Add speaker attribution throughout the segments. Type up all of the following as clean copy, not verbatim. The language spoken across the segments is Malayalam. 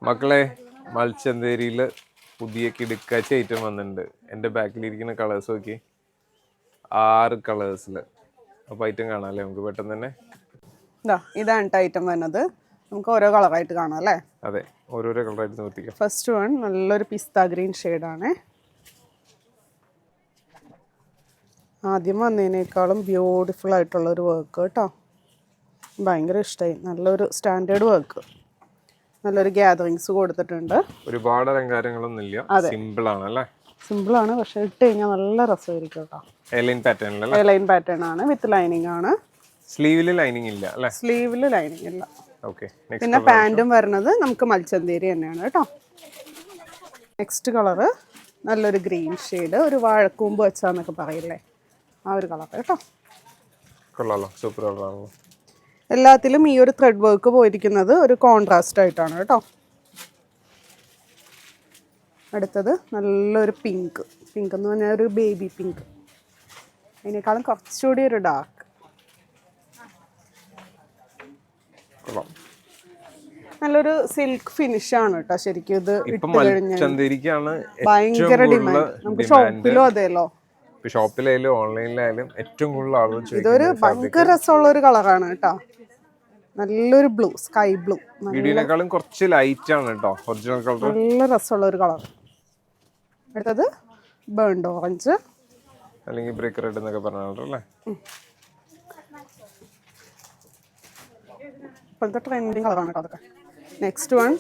Speaker 1: മക്കളെ മൽച്ചന്തേരിയിൽ പുതിയ കിടുക്കാച്ചി ഐറ്റം വന്നിട്ടുണ്ട്. എൻ്റെ ബാക്കിലിരിക്കുന്ന കളേഴ്സ് നോക്കി, 6 കളേഴ്സിൽ. അപ്പോൾ ഐറ്റം കാണാം അല്ലേ നമുക്ക് പെട്ടെന്ന് തന്നെ.
Speaker 2: ഇതാണ് ഐറ്റം വരുന്നത്. നമുക്ക് ഓരോ കളറായിട്ട് കാണാം അല്ലേ?
Speaker 1: അതെ, ഓരോരോ കളറായിട്ട് നിർത്തിക്കാം.
Speaker 2: ഫസ്റ്റ് വൺ നല്ലൊരു പിസ്ത ഗ്രീൻ ഷെയ്ഡാണ്. ആദ്യം വന്നതിനേക്കാളും ബ്യൂട്ടിഫുൾ ആയിട്ടുള്ളൊരു വർക്ക് കേട്ടോ. ഭയങ്കര ഇഷ്ടമായി. നല്ലൊരു സ്റ്റാൻഡേർഡ് വർക്ക്, നല്ലൊരു ഗ്യാതറിങ്സ് കൊടുത്തിട്ടുണ്ട്.
Speaker 1: ഒരുപാട് അലങ്കാരങ്ങളൊന്നും ഇല്ല, സിമ്പിൾ ആണ് അല്ലേ?
Speaker 2: സിമ്പിൾ ആണ്, പക്ഷെ ഇട്ട് കഴിഞ്ഞാൽ നല്ല രസമായിരിക്കും കേട്ടോ.
Speaker 1: എലൈൻ
Speaker 2: പാറ്റേൺ ആണ്, വിത്ത് ലൈനിങ് ആണ്.
Speaker 1: സ്ലീവില് ലൈനിങ് ഇല്ല അല്ലേ?
Speaker 2: സ്ലീവില് ലൈനിങ് ഇല്ല.
Speaker 1: ഓക്കെ.
Speaker 2: പിന്നെ പാൻറ്റും വരുന്നത് നമുക്ക് മൽച്ചന്തേരി തന്നെയാണ് കേട്ടോ. നെക്സ്റ്റ് കളറ് നല്ലൊരു ഗ്രീൻ ഷെയ്ഡ്, ഒരു വാഴക്കൂമ്പ് വെച്ചാന്നൊക്കെ പറയില്ലേ, ആ ഒരു കളർ കേട്ടോ.
Speaker 1: കൊള്ളാലോ, സൂപ്പർ കളറാണല്ലോ.
Speaker 2: എല്ലാത്തിലും ഈ ഒരു ത്രെഡ് വർക്ക് പോയിരിക്കുന്നത് ഒരു കോൺട്രാസ്റ്റ് ആയിട്ടാണ് കേട്ടോ. അടുത്തത് നല്ലൊരു പിങ്ക് എന്ന് പറഞ്ഞാൽ ഒരു ബേബി പിങ്ക്, അതിനേക്കാളും കുറച്ചുകൂടി ഒരു ഡാർക്ക്. നല്ലൊരു സിൽക്ക് ഫിനിഷ് ആണ് കേട്ടോ. ശരിക്കും ഇത് ഇട്ട് കഴിഞ്ഞാൽ ഭയങ്കര ഡിമാൻഡ്. നമുക്ക് ഷോപ്പിലും അതെയല്ലോ,
Speaker 1: ഷോപ്പിലായാലും ഓൺലൈനിലായാലും ഏറ്റവും കൂടുതൽ ആളുകൾ.
Speaker 2: ഇതൊരു ഭയങ്കര രസമുള്ള ഒരു കളറാണ് കേട്ടോ. നല്ലൊരു ബ്ലൂ, സ്കൈ ബ്ലൂ,
Speaker 1: വീഡിയോനേക്കാളും കുറച്ച് ലൈറ്റ് ആണ് കേട്ടോ ഒറിജിനൽ കളർ.
Speaker 2: നല്ല രസമുള്ള ഒരു കളർ. അടുത്തത് ബേൺഡ് ഓറഞ്ച്
Speaker 1: അല്ലെങ്കിൽ ബ്രേക്ക് റെഡ് എന്നൊക്കെ പറഞ്ഞല്ലേ.
Speaker 2: ഇപ്പോഴത്തെ ട്രെൻഡിങ് കളറാണ് കേട്ടോ അതൊക്കെ. നെക്സ്റ്റ് വൺ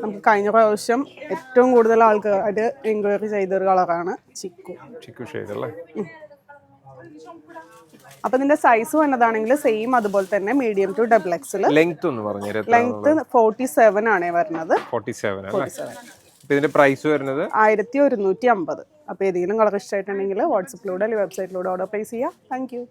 Speaker 2: നമുക്ക് കഴിഞ്ഞ പ്രാവശ്യം ഏറ്റവും കൂടുതൽ ആൾക്കാർ എൻക്വയറി ചെയ്തൊരു കളറാണ് ചിക്കു
Speaker 1: ഷെയ്ഡ് അല്ലേ.
Speaker 2: അപ്പൊ ഇതിന്റെ സൈസ് വന്നതാണെങ്കിൽ സെയിം അതുപോലെ തന്നെ medium to double XL.
Speaker 1: Length ഒന്ന് പറഞ്ഞു.
Speaker 2: ലെങ്ത് 47 ആണ് വരുന്നത്.
Speaker 1: 47. ഇതിന്റെ പ്രൈസ് വരുന്നത്
Speaker 2: 1150. അപ്പൊ ഏതെങ്കിലും കളർ ഇഷ്ടമായിട്ടുണ്ടെങ്കിൽ വാട്സപ്പിലൂടെ അല്ലെങ്കിൽ വെബ്സൈറ്റിലൂടെ ഓർഡർ പ്ലേസ് ചെയ്യാം. Thank you.